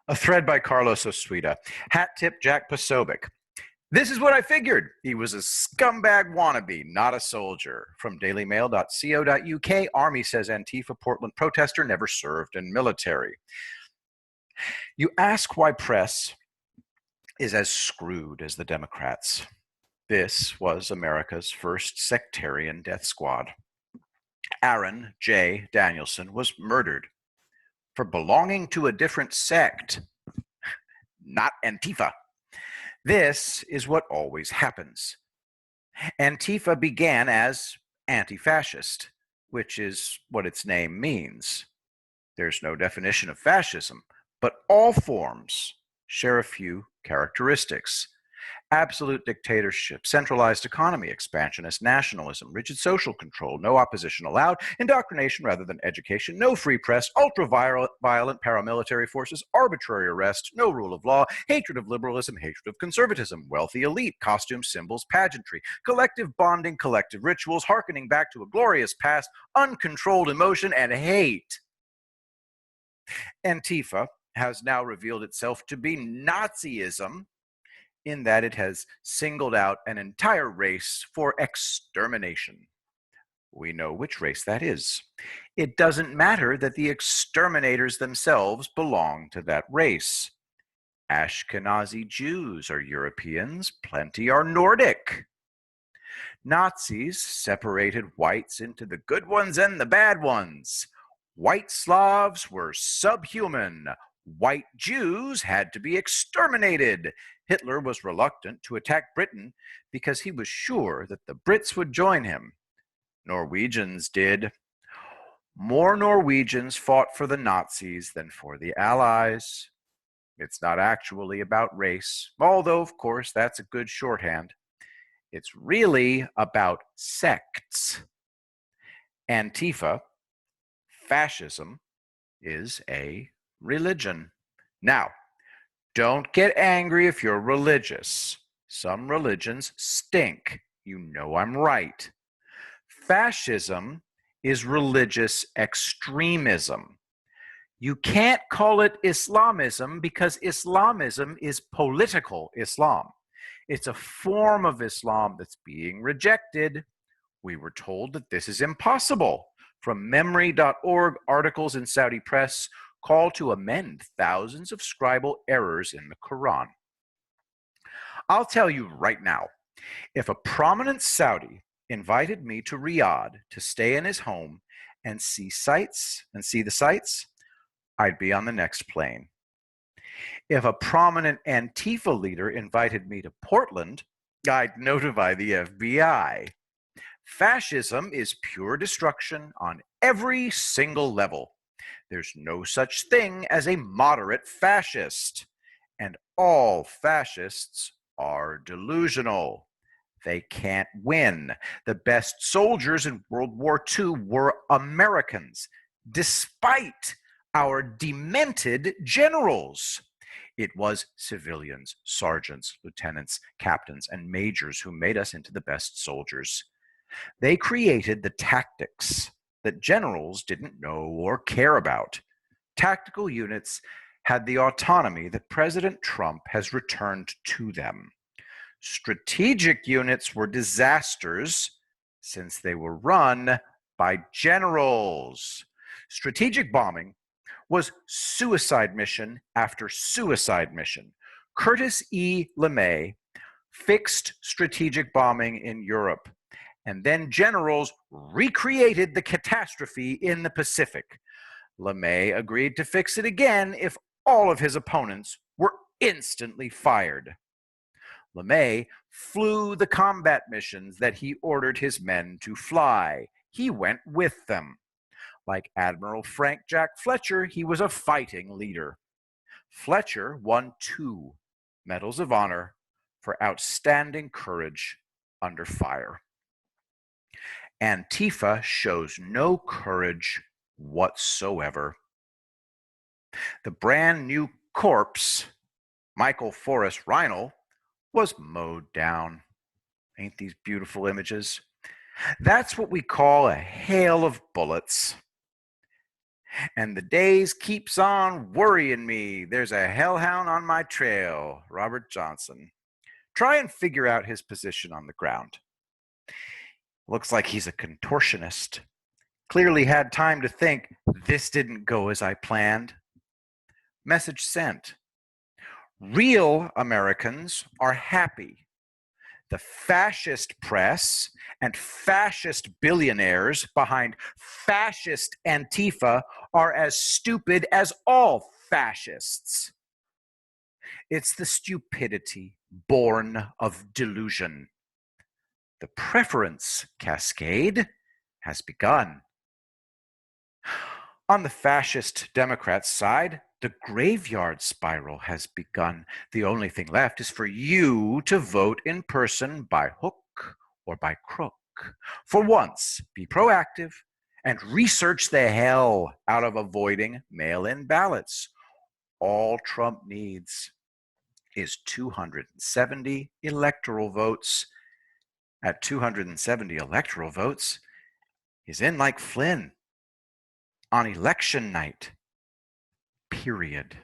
A thread by Carlos Osuita. Hat tip Jack Posobiec. This is what I figured. He was a scumbag wannabe, not a soldier. From dailymail.co.uk, Army says Antifa Portland protester never served in military. You ask why press is as screwed as the Democrats. This was America's first sectarian death squad. Aaron J. Danielson was murdered for belonging to a different sect, not Antifa. This is what always happens. Antifa began as anti-fascist, which is what its name means. There's no definition of fascism, but all forms share a few characteristics. Absolute dictatorship, centralized economy, expansionist nationalism, rigid social control, no opposition allowed, indoctrination rather than education, no free press, ultra-violent paramilitary forces, arbitrary arrest, no rule of law, hatred of liberalism, hatred of conservatism, wealthy elite, costumes, symbols, pageantry, collective bonding, collective rituals, hearkening back to a glorious past, uncontrolled emotion, and hate. Antifa has now revealed itself to be Nazism, in that it has singled out an entire race for extermination. We know which race that is. It doesn't matter that the exterminators themselves belong to that race. Ashkenazi Jews are Europeans, plenty are Nordic. Nazis separated whites into the good ones and the bad ones. White Slavs were subhuman. White Jews had to be exterminated. Hitler was reluctant to attack Britain because he was sure that the Brits would join him. Norwegians did. More Norwegians fought for the Nazis than for the Allies. It's not actually about race, although, of course, that's a good shorthand. It's really about sects. Antifa, fascism, is a religion. Now, don't get angry if you're religious. Some religions stink. You know I'm right. Fascism is religious extremism. You can't call it Islamism because Islamism is political Islam. It's a form of Islam that's being rejected. We were told that this is impossible. From memory.org, articles in Saudi press call to amend thousands of scribal errors in the Quran. I'll tell you right now, if a prominent Saudi invited me to Riyadh to stay in his home and see the sights, I'd be on the next plane. If a prominent Antifa leader invited me to Portland, I'd notify the FBI. Fascism is pure destruction on every single level. There's no such thing as a moderate fascist, and all fascists are delusional. They can't win. The best soldiers in World War II were Americans, despite our demented generals. It was civilians, sergeants, lieutenants, captains, and majors who made us into the best soldiers. They created the tactics that generals didn't know or care about. Tactical units had the autonomy that President Trump has returned to them. Strategic units were disasters since they were run by generals. Strategic bombing was suicide mission after suicide mission. Curtis E. LeMay fixed strategic bombing in Europe, and then generals recreated the catastrophe in the Pacific. LeMay agreed to fix it again if all of his opponents were instantly fired. LeMay flew the combat missions that he ordered his men to fly. He went with them. Like Admiral Frank Jack Fletcher, he was a fighting leader. Fletcher won 2 Medals of Honor for outstanding courage under fire. Antifa shows no courage whatsoever. The brand new corpse, Michael Forest Reinoehl, was mowed down. Ain't these beautiful images? That's what we call a hail of bullets. And the days keeps on worrying me. There's a hellhound on my trail. Robert Johnson. Try and figure out his position on the ground. Looks like he's a contortionist. Clearly had time to think, this didn't go as I planned. Message sent. Real Americans are happy. The fascist press and fascist billionaires behind fascist Antifa are as stupid as all fascists. It's the stupidity born of delusion. The preference cascade has begun. On the fascist Democrats' side, the graveyard spiral has begun. The only thing left is for you to vote in person by hook or by crook. For once, be proactive and research the hell out of avoiding mail-in ballots. All Trump needs is 270 electoral votes. At 270 electoral votes, he's in like Flynn on election night. Period.